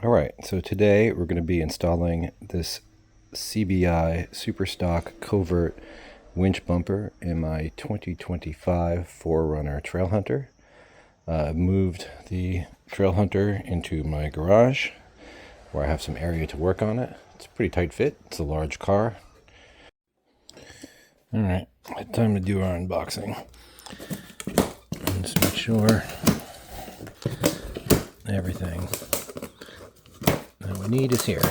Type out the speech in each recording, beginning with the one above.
Alright, so today we're going to be installing this CBI Super Stock Covert winch bumper in my 2025 4runner Trailhunter. I've moved the Trailhunter into my garage where I have some area to work on it. It's a pretty tight fit. It's a large car. Alright, time to do our unboxing. Just make sure everything that we need is here.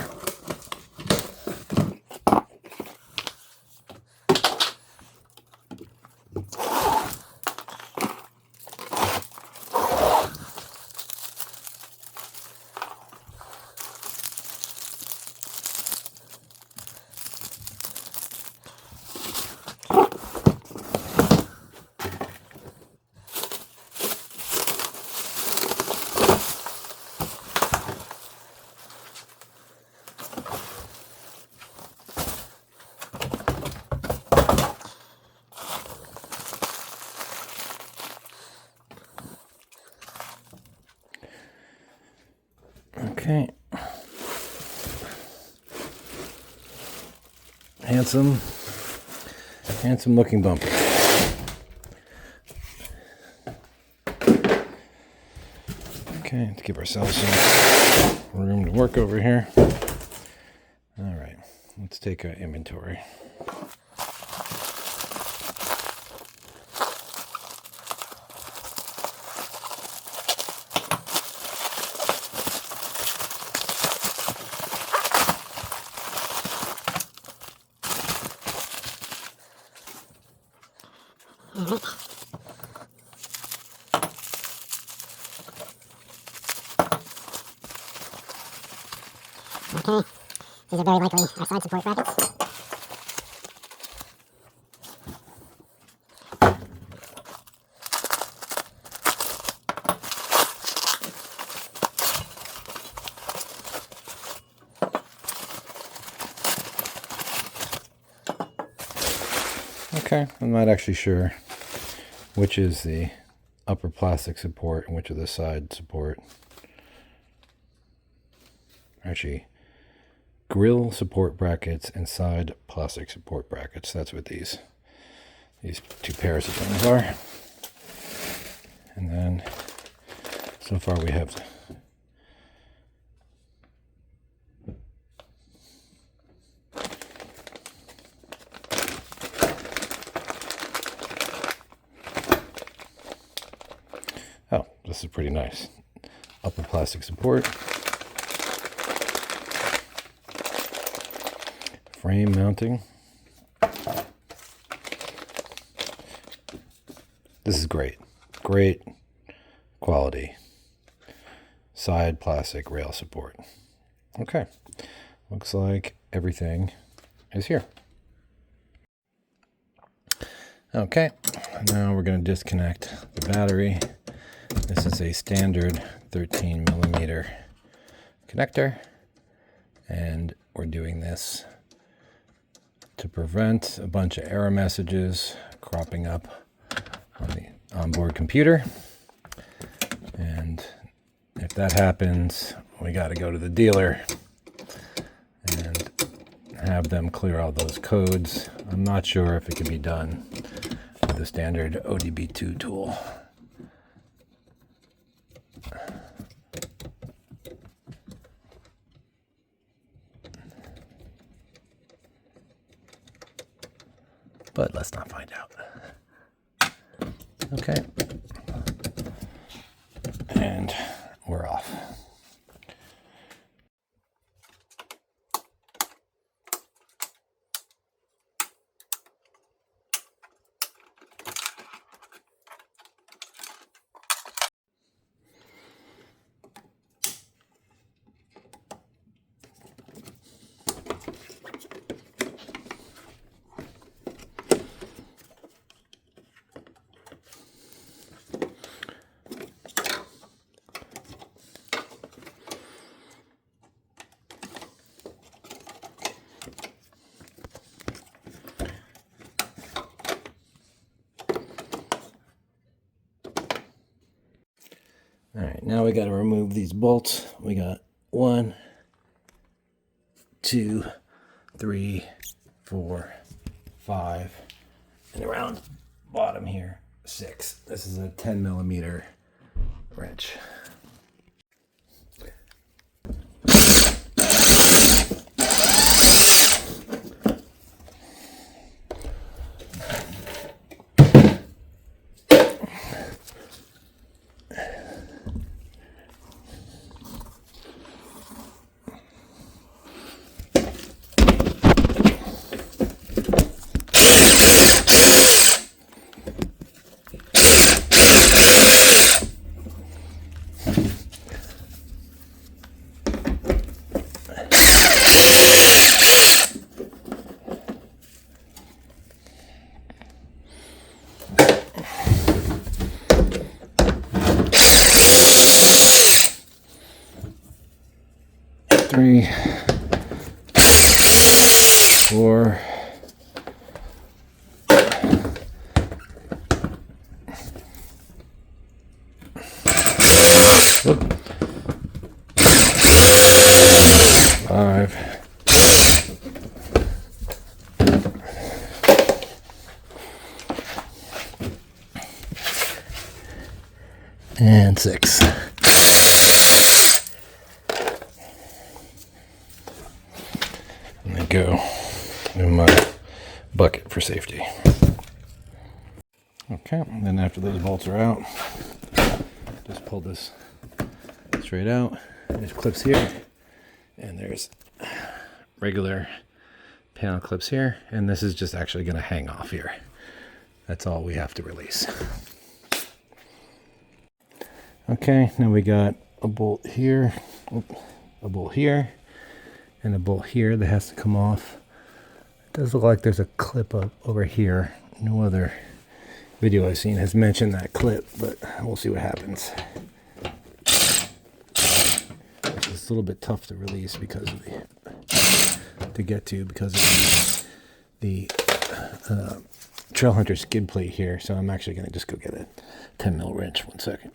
Okay. Handsome looking bumper. Okay, let's give ourselves some room to work over here. All right, let's take our inventory. Okay, these are very likely our side support brackets. Okay, I'm not actually sure which is the upper plastic support and which is the side support. Actually, grill support brackets and side plastic support brackets. That's what these two pairs of things are. And then so far we have oh, this is pretty nice. Upper plastic support. Frame mounting. This is great. Great quality. Side plastic rail support. Okay. Looks like everything is here. Okay. Now we're going to disconnect the battery. This is a standard 13 millimeter connector, and we're doing this to prevent a bunch of error messages cropping up on the onboard computer. And if that happens, we got to go to the dealer and have them clear all those codes. I'm not sure if it can be done with the standard ODB2 tool. But let's not find out. Okay. And we're off. All right, now we got to remove these bolts. We got 1, 2, 3, 4, 5, and around bottom here, 6. This is a 10 millimeter wrench. Three, 4, 5, and 6. And they go in my bucket for safety. Okay, and then after those bolts are out, just pull this straight out. There's clips here, and there's regular panel clips here, and this is just actually going to hang off here. That's all we have to release. Okay, now we got a bolt here, a bolt here, and a bolt here that has to come off. It does look like there's a clip up over here. No other video I've seen has mentioned that clip, but we'll see what happens. It's a little bit tough to release because of because of the Trailhunter skid plate here. So I'm actually going to just go get a 10 mil wrench. 1 second.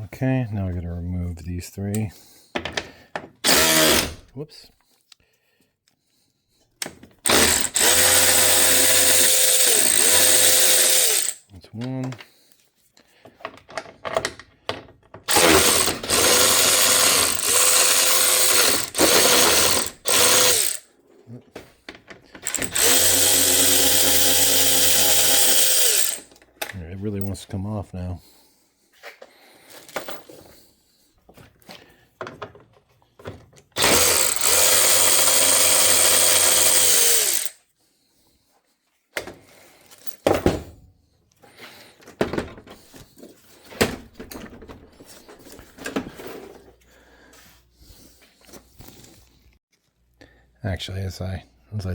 Okay, now we're going to remove these 3. Whoops. That's 1. It really wants to come off now. Actually, as I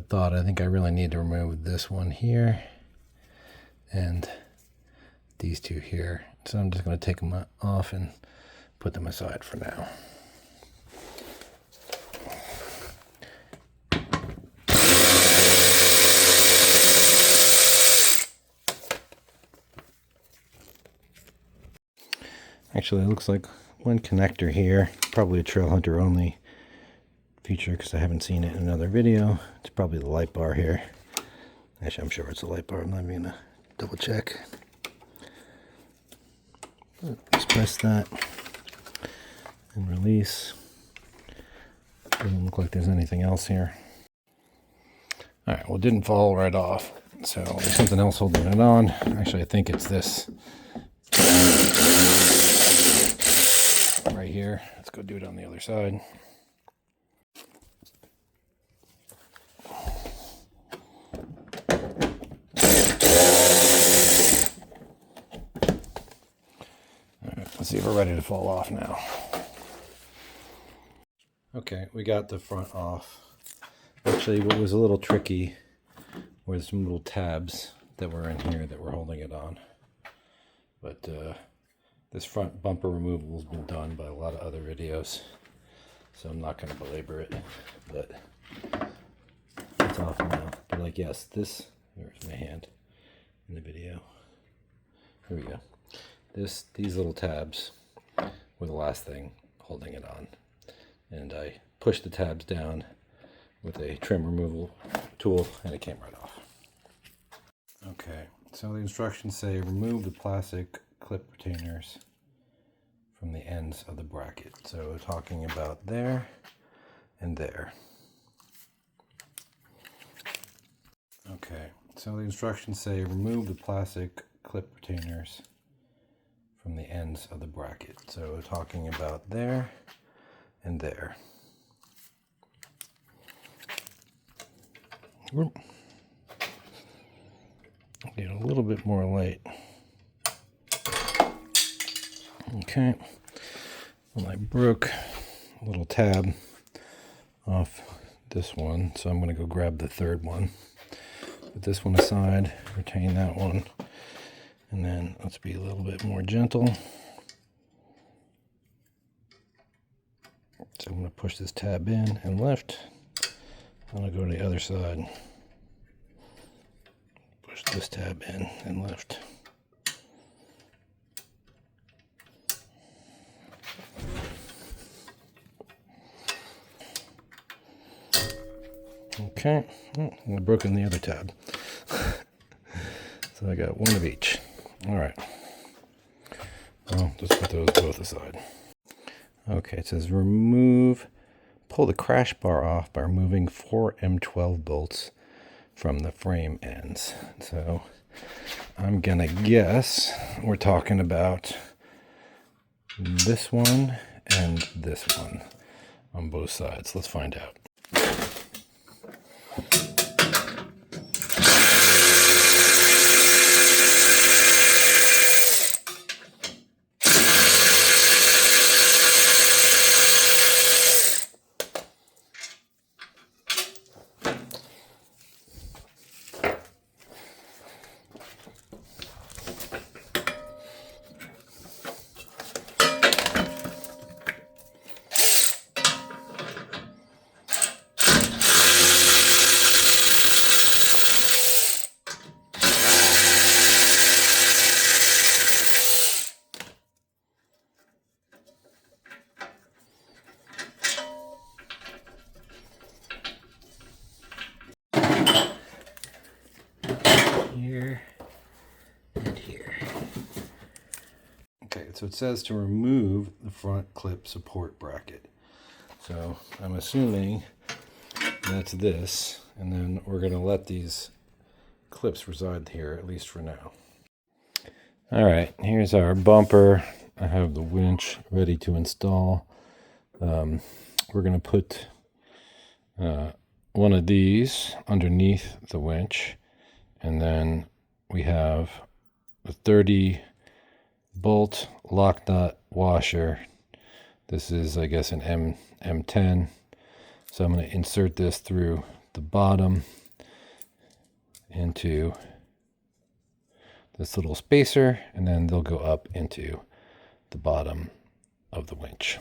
thought, I think I really need to remove this one here and these 2 here. So I'm just going to take them off and put them aside for now. Actually, it looks like one connector here, probably a Trailhunter only feature because I haven't seen it in another video. It's probably the light bar here. Actually, I'm sure it's a light bar. I'm not even gonna double check. Just press that and release. Doesn't look like there's anything else here. All right, well, it didn't fall right off, so there's something else holding it on. Actually, I think it's this. go do it on the other side. Let's see if we're ready to fall off now. Okay, we got the front off. Actually, what was a little tricky were some little tabs that were in here that were holding it on. But this front bumper removal has been done by a lot of other videos, so I'm not going to belabor it, but it's off now. But like, yes, this, there's my hand in the video. Here we go. These little tabs were the last thing holding it on. And I pushed the tabs down with a trim removal tool and it came right off. Okay, so the instructions say remove the plastic clip retainers from the ends of the bracket. So we're talking about there and there. Okay, so the instructions say remove the plastic clip retainers from the ends of the bracket. So we're talking about there and there. Get a little bit more light. Okay. Well, I broke a little tab off this one, so I'm going to go grab the third one. Put this one aside, retain that one, and then let's be a little bit more gentle. So I'm going to push this tab in and lift. I'm going to go to the other side. Push this tab in and lift. Okay, I've broken the other tab. So I got one of each. All right. Well, just put those both aside. Okay, it says pull the crash bar off by removing 4 M12 bolts from the frame ends. So I'm gonna guess we're talking about this one and this one on both sides. Let's find out. Here and here. Okay, so it says to remove the front clip support bracket. So I'm assuming that's this, and then we're going to let these clips reside here, at least for now. All right, here's our bumper. I have the winch ready to install. We're going to put one of these underneath the winch, and then we have a 30 bolt lock nut washer. This is, I guess, an M10. So I'm going to insert this through the bottom into this little spacer, and then they'll go up into the bottom of the winch.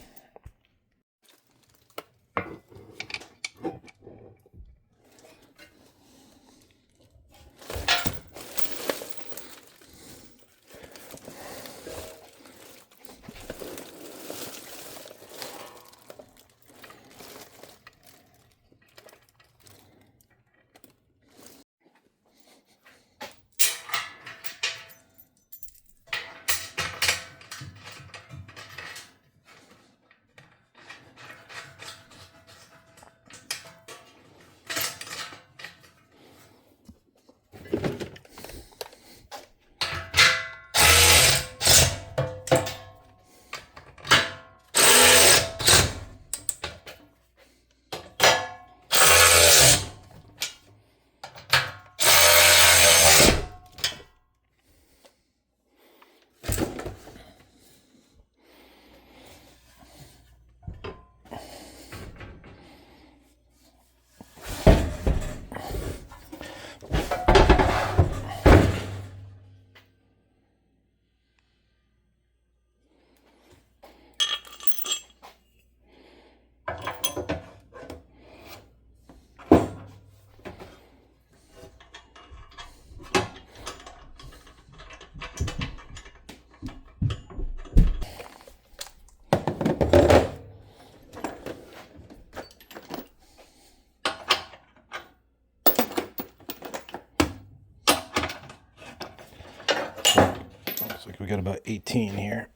we got about 18 here.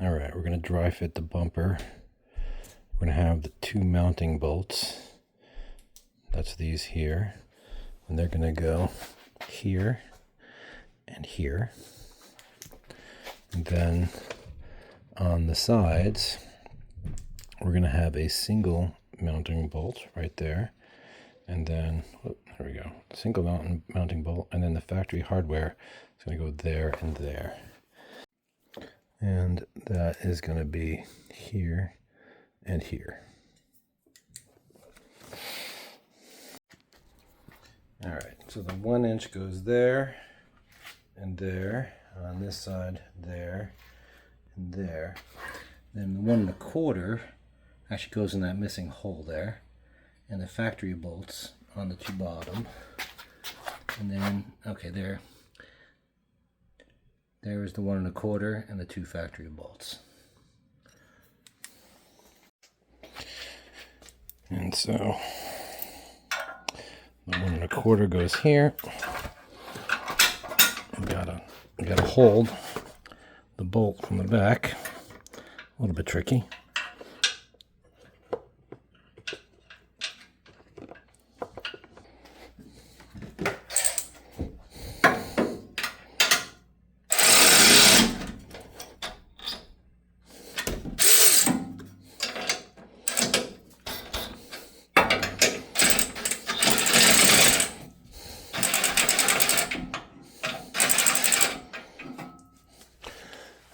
All right, we're going to dry fit the bumper. We're going to have the 2 mounting bolts. That's these here. And they're going to go here and here. And then on the sides, we're going to have a single mounting bolt right there. And then, there we go, single mounting bolt. And then the factory hardware is going to go there and there. And that is going to be here and here. All right, so the 1 inch goes there and there, on this side, there and there. Then the 1 1/4 actually goes in that missing hole there, and the factory bolts on the 2 bottom. And then, okay, there is the 1 1/4 and the 2 factory bolts. And so the 1 1/4 goes here. We gotta hold the bolt from the back. A little bit tricky.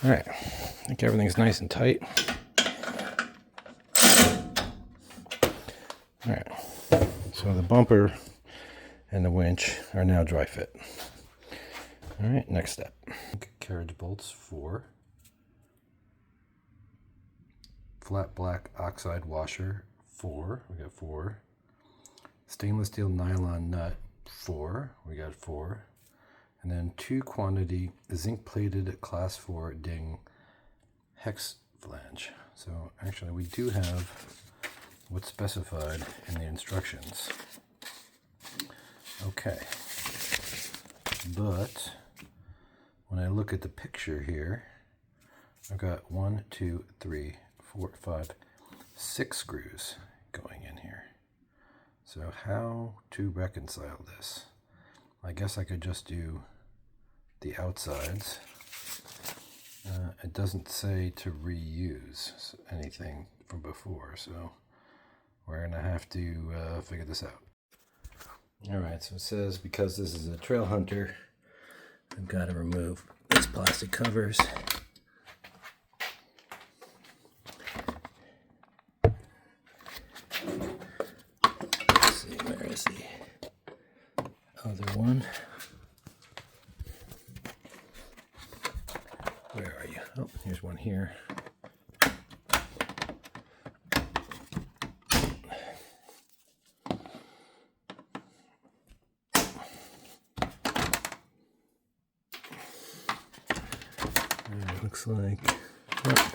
All right, I think everything's nice and tight. All right, so the bumper and the winch are now dry fit. All right, next step. Carriage bolts 4. Flat black oxide washer 4, we got 4. Stainless steel nylon nut 4, we got 4. And then 2 quantity zinc plated class 4 ding hex flange. So actually we do have what's specified in the instructions. Okay, but when I look at the picture here, I've got 1, 2, 3, 4, 5, 6 screws going in here. So how to reconcile this? I guess I could just do the outsides. It doesn't say to reuse anything from before, so we're gonna have to figure this out. All right, so it says because this is a Trailhunter, I've got to remove these plastic covers. Let's see, where is the other one? Where are you? Oh, here's one here. It looks like, oh,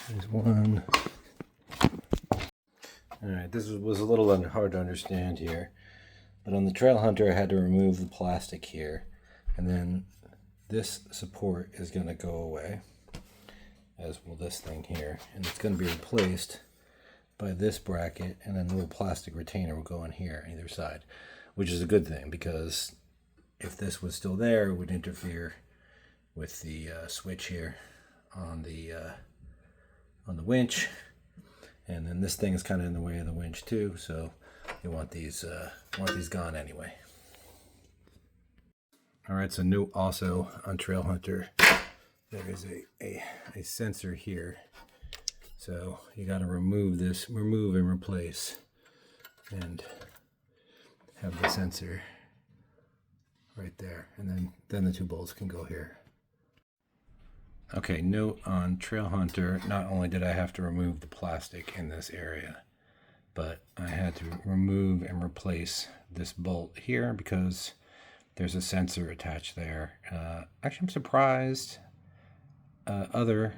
there's one. All right, this was a little hard to understand here, but on the Trailhunter I had to remove the plastic here, and then this support is going to go away, as will this thing here, and it's going to be replaced by this bracket, and then the little plastic retainer will go in here on either side, which is a good thing, because if this was still there, it would interfere with the switch here on the winch, and then this thing is kind of in the way of the winch too, so you want these gone anyway. All right, so note also on Trailhunter, there is a sensor here, so you got to remove and replace, and have the sensor right there, and then the two bolts can go here. Okay, note on Trailhunter, not only did I have to remove the plastic in this area, but I had to remove and replace this bolt here because there's a sensor attached there. Actually, I'm surprised other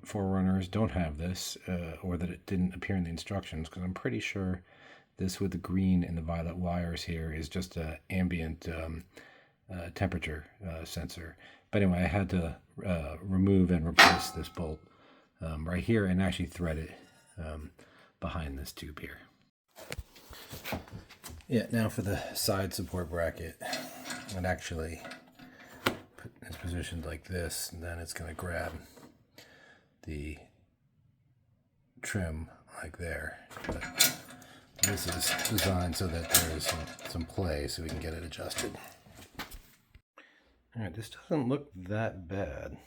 4runners don't have this, or that it didn't appear in the instructions, because I'm pretty sure this with the green and the violet wires here is just an ambient temperature sensor. But anyway, I had to remove and replace this bolt right here and actually thread it behind this tube here. Yeah, now for the side support bracket, it actually is positioned like this, and then it's going to grab the trim like there. But this is designed so that there is some play so we can get it adjusted. All right, this doesn't look that bad.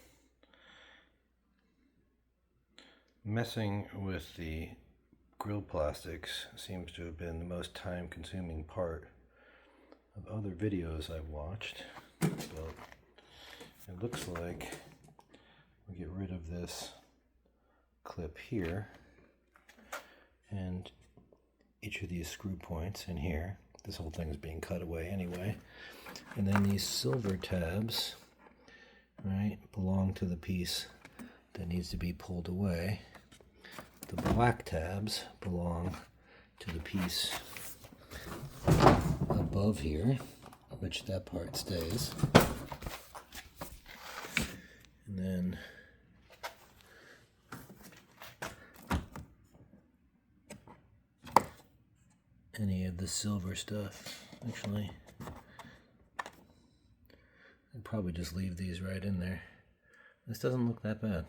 Messing with the grill plastics seems to have been the most time-consuming part of other videos I've watched. But it looks like we get rid of this clip here, and each of these screw points in here. This whole thing is being cut away anyway. And then these silver tabs, right, belong to the piece that needs to be pulled away. The black tabs belong to the piece above here, which that part stays. And then any of the silver stuff, actually, I'd probably just leave these right in there. This doesn't look that bad.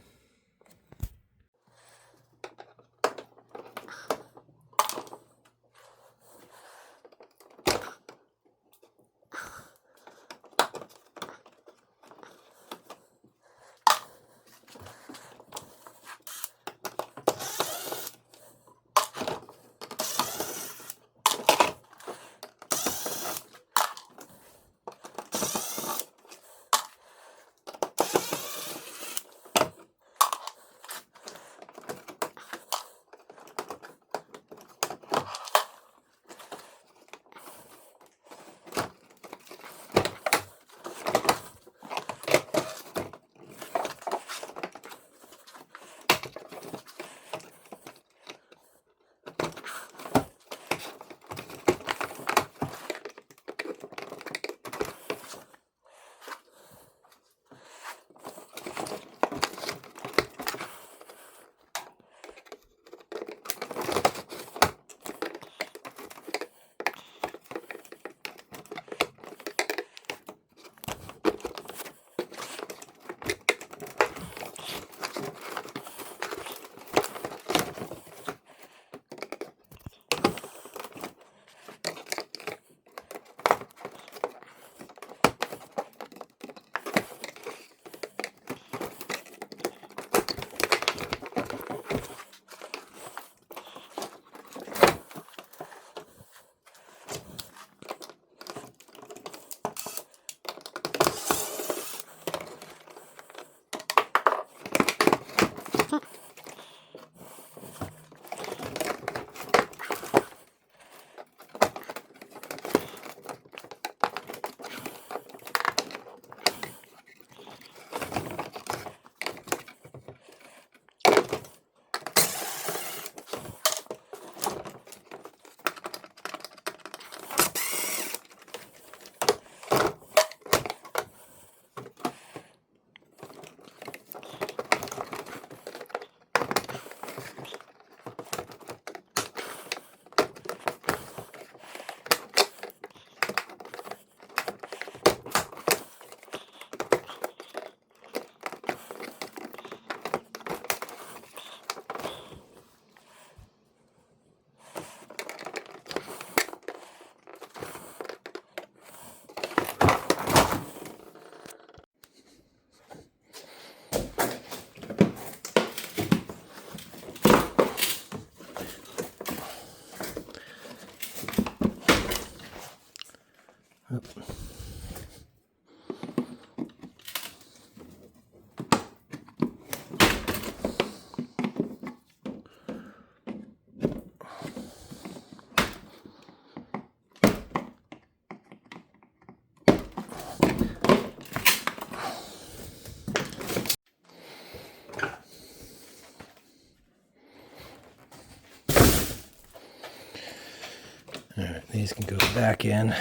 These can go back in.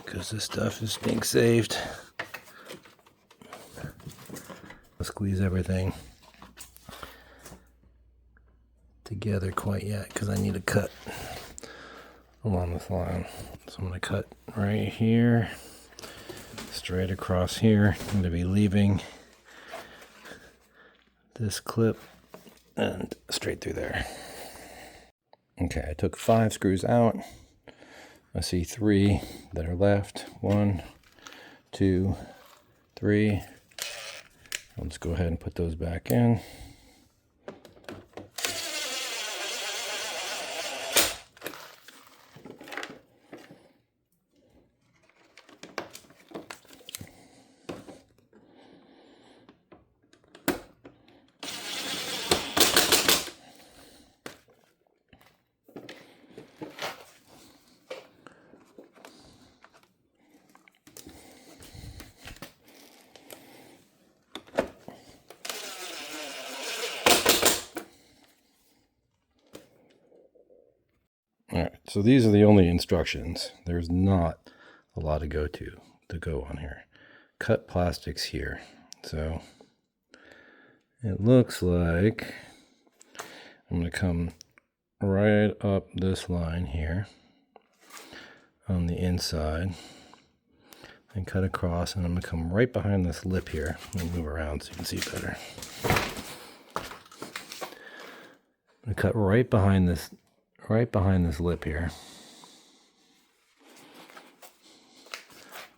Because this stuff is being saved. I'll squeeze everything together quite yet because I need to cut along this line. So I'm going to cut right here, straight across here. I'm going to be leaving this clip and straight through there. Okay, I took 5 screws out. I see 3 that are left. 1, 2, 3. I'll just go ahead and put those back in. Alright, so these are the only instructions. There's not a lot to go on here. Cut plastics here. So it looks like I'm going to come right up this line here on the inside and cut across, and I'm going to come right behind this lip here and move around so you can see better. I'm going to cut right behind this lip here,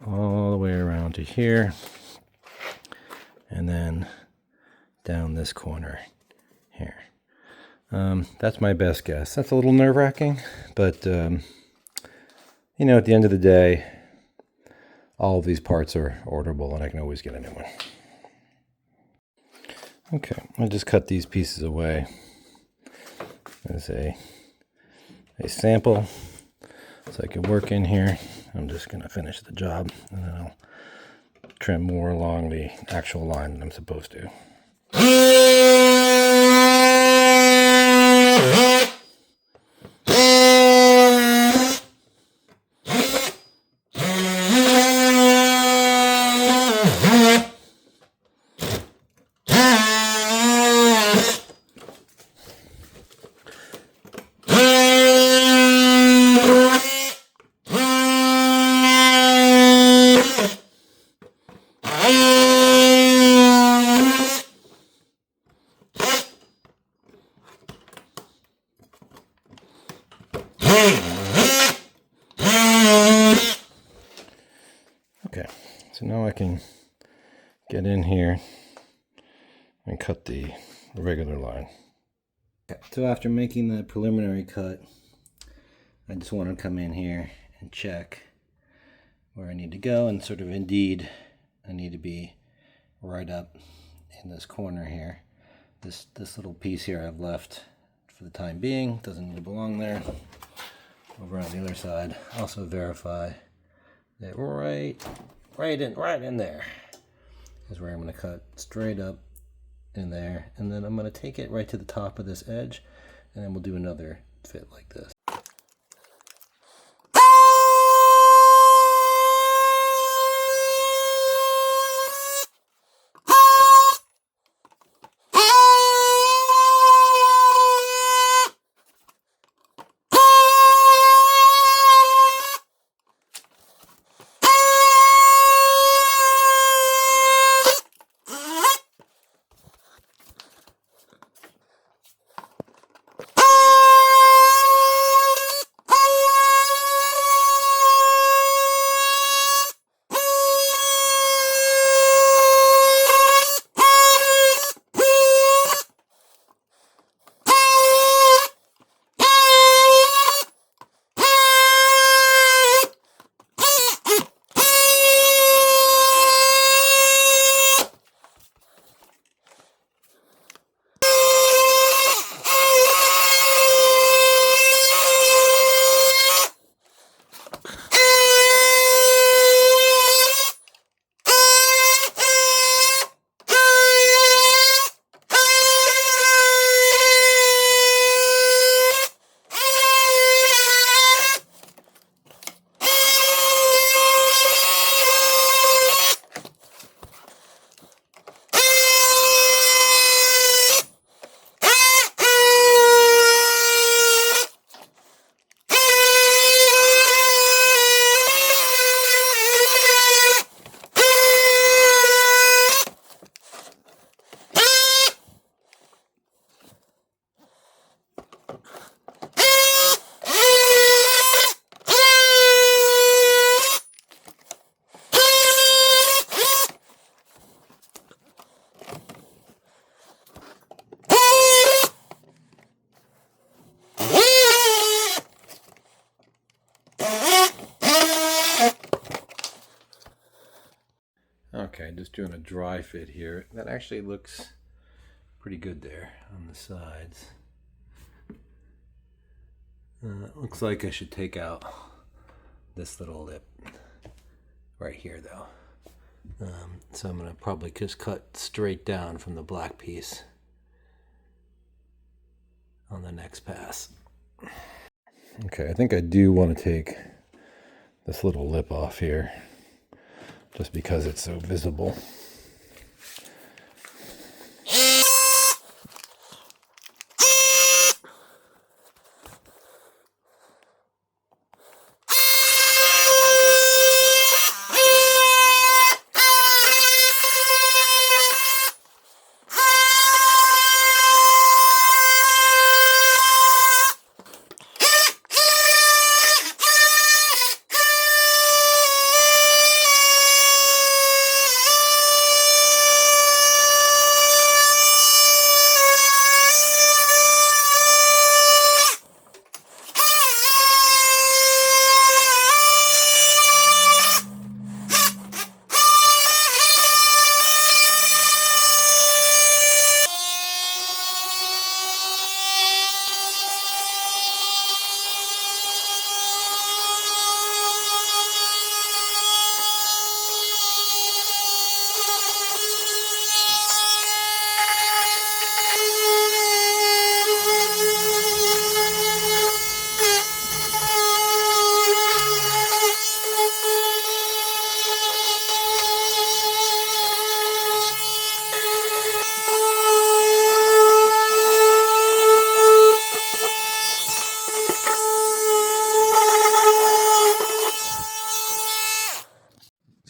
all the way around to here, and then down this corner here. That's my best guess. That's a little nerve-wracking, but you know, at the end of the day, all of these parts are orderable and I can always get a new one. Okay, I'll just cut these pieces away as a sample so I can work in here. I'm just going to finish the job and then I'll trim more along the actual line that I'm supposed to. Okay, so now I can get in here and cut the regular line. Okay, so after making the preliminary cut, I just want to come in here and check where I need to go, and sort of indeed I need to be right up in this corner here. This little piece here I've left for the time being, doesn't need to belong there. Over on the other side, also verify that right in there is where I'm going to cut straight up in there, and then I'm going to take it right to the top of this edge, and then we'll do another fit like this. Okay, just doing a dry fit here. That actually looks pretty good there on the sides. Looks like I should take out this little lip right here though. So I'm gonna probably just cut straight down from the black piece on the next pass. Okay, I think I do want to take this little lip off here just because it's so visible.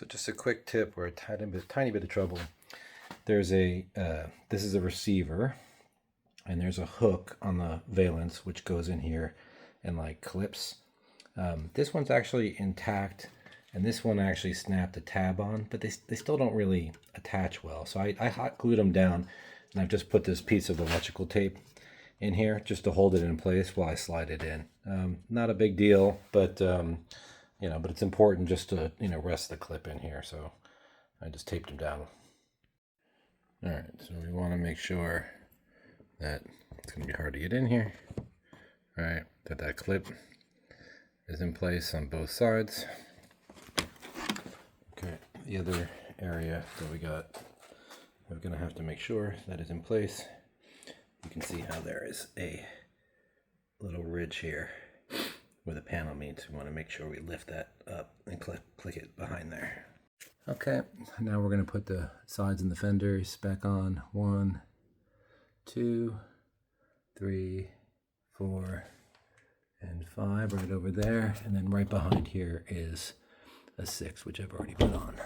Just a quick tip or a tiny bit of trouble. There's a this is a receiver, and there's a hook on the valence which goes in here and like clips. This one's actually intact, and this one actually snapped a tab on, but they still don't really attach well. So I hot glued them down, and I've just put this piece of electrical tape in here just to hold it in place while I slide it in. Not a big deal, but you know, but it's important just to, you know, rest the clip in here. So I just taped them down. All right, so we want to make sure that it's going to be hard to get in here. All right, that clip is in place on both sides. Okay, the other area that we're going to have to make sure that is in place. You can see how there is a little ridge here where the panel meets. We want to make sure we lift that up and click it behind there. Okay, now we're going to put the sides and the fenders back on. 1, 2, 3, 4, and 5 right over there. And then right behind here is a 6, which I've already put on.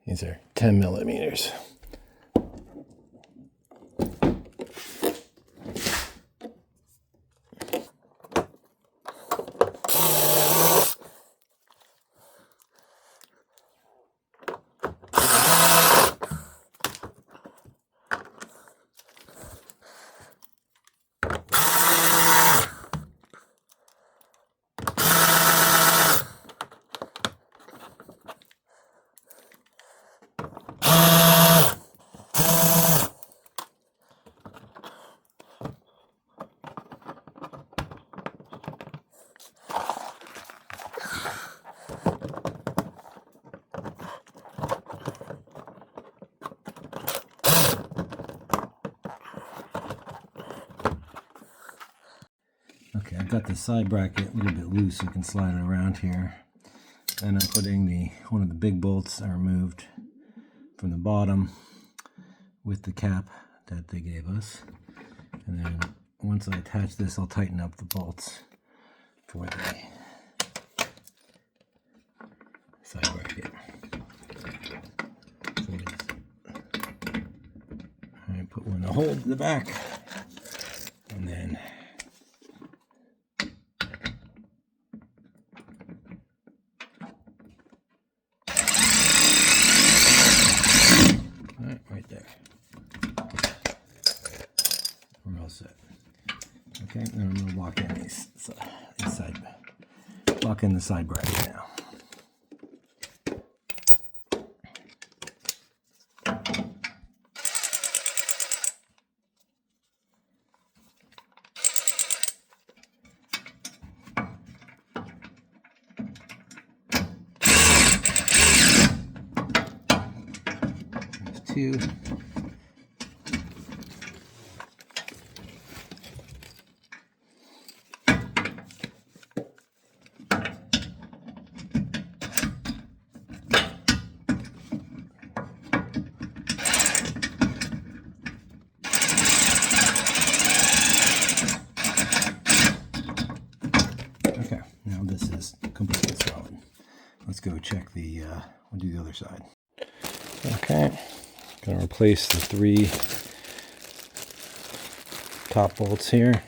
These are 10 millimeters. Okay, I've got the side bracket a little bit loose so you can slide it around here. And I'm putting one of the big bolts I removed from the bottom with the cap that they gave us. And then once I attach this, I'll tighten up the bolts for the side bracket. So I put one to hold the back, and then right there. We're all set. Okay, now I'm going to lock in these side lock in the side bracket now. There's two. Okay, now this is completely solid. Let's go check the, we'll do the other side. Okay, gonna replace the 3 top bolts here.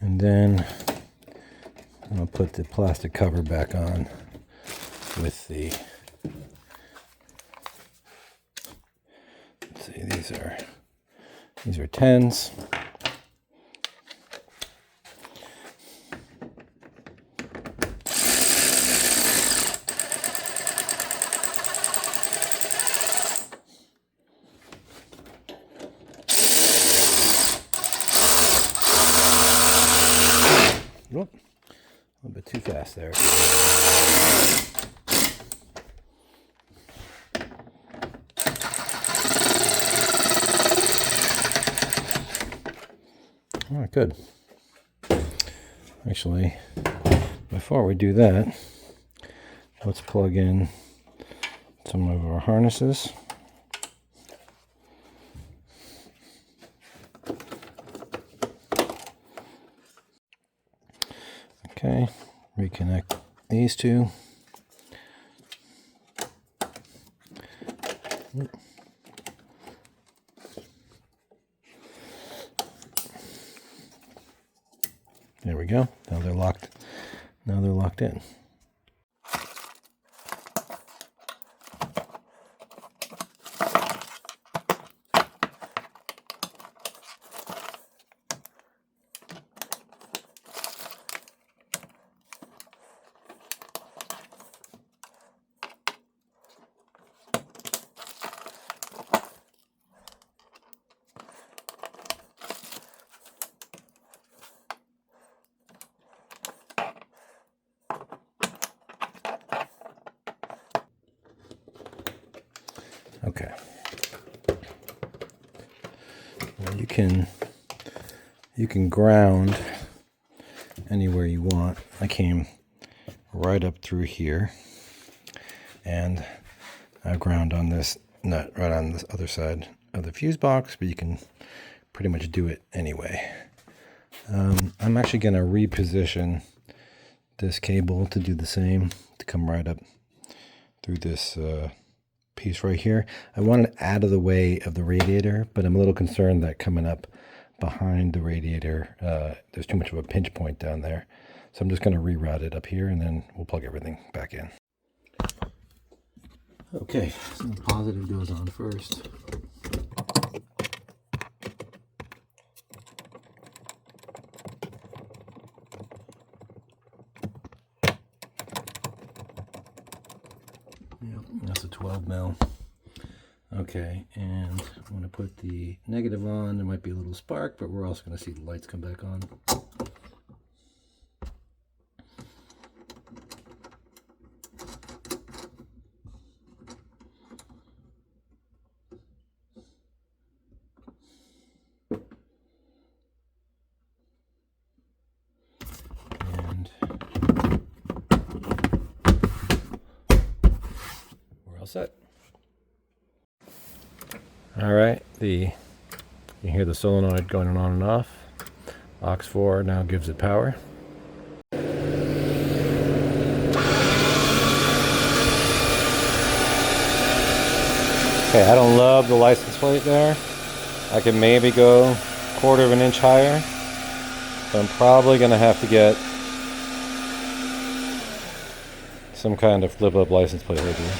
And then I'll put the plastic cover back on with the, let's see, these are 10s. Whoop. A little bit too fast there. All right, good. Actually, before we do that, let's plug in some of our harnesses. Okay, reconnect these two. There we go. Now they're locked. Now they're locked in. Okay. Well, you can ground anywhere you want. I came right up through here, and I ground on this nut right on this other side of the fuse box, but you can pretty much do it anyway. I'm actually going to reposition this cable to do the same, to come right up through this piece right here. I want it out of the way of the radiator, but I'm a little concerned that coming up behind the radiator, there's too much of a pinch point down there. So I'm just going to reroute it up here, and then we'll plug everything back in. Okay, so the positive goes on first. Yep, that's a 12 mil. Okay, and I'm going to put the negative on. There might be a little spark, but we're also going to see the lights come back on. And we're all set. All right, you hear the solenoid going on and off. Aux 4 now gives it power. Okay, I don't love the license plate there. I could maybe go 1/4 of an inch higher, but I'm probably gonna have to get some kind of flip-up license plate right here.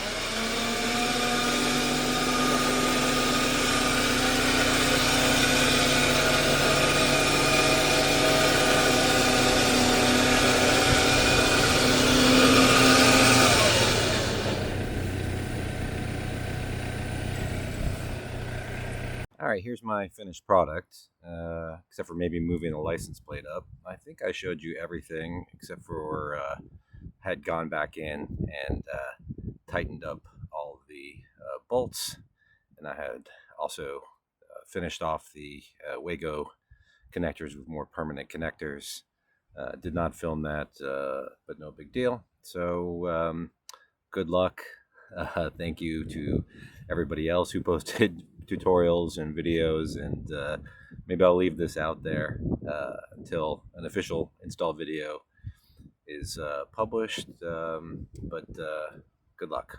All right, here's my finished product, except for maybe moving the license plate up. I think I showed you everything except for had gone back in and tightened up all of the bolts, and I had also finished off the Wago connectors with more permanent connectors. Did not film that, but no big deal. So good luck. Thank you to everybody else who posted tutorials and videos, and maybe I'll leave this out there until an official install video is published, but good luck.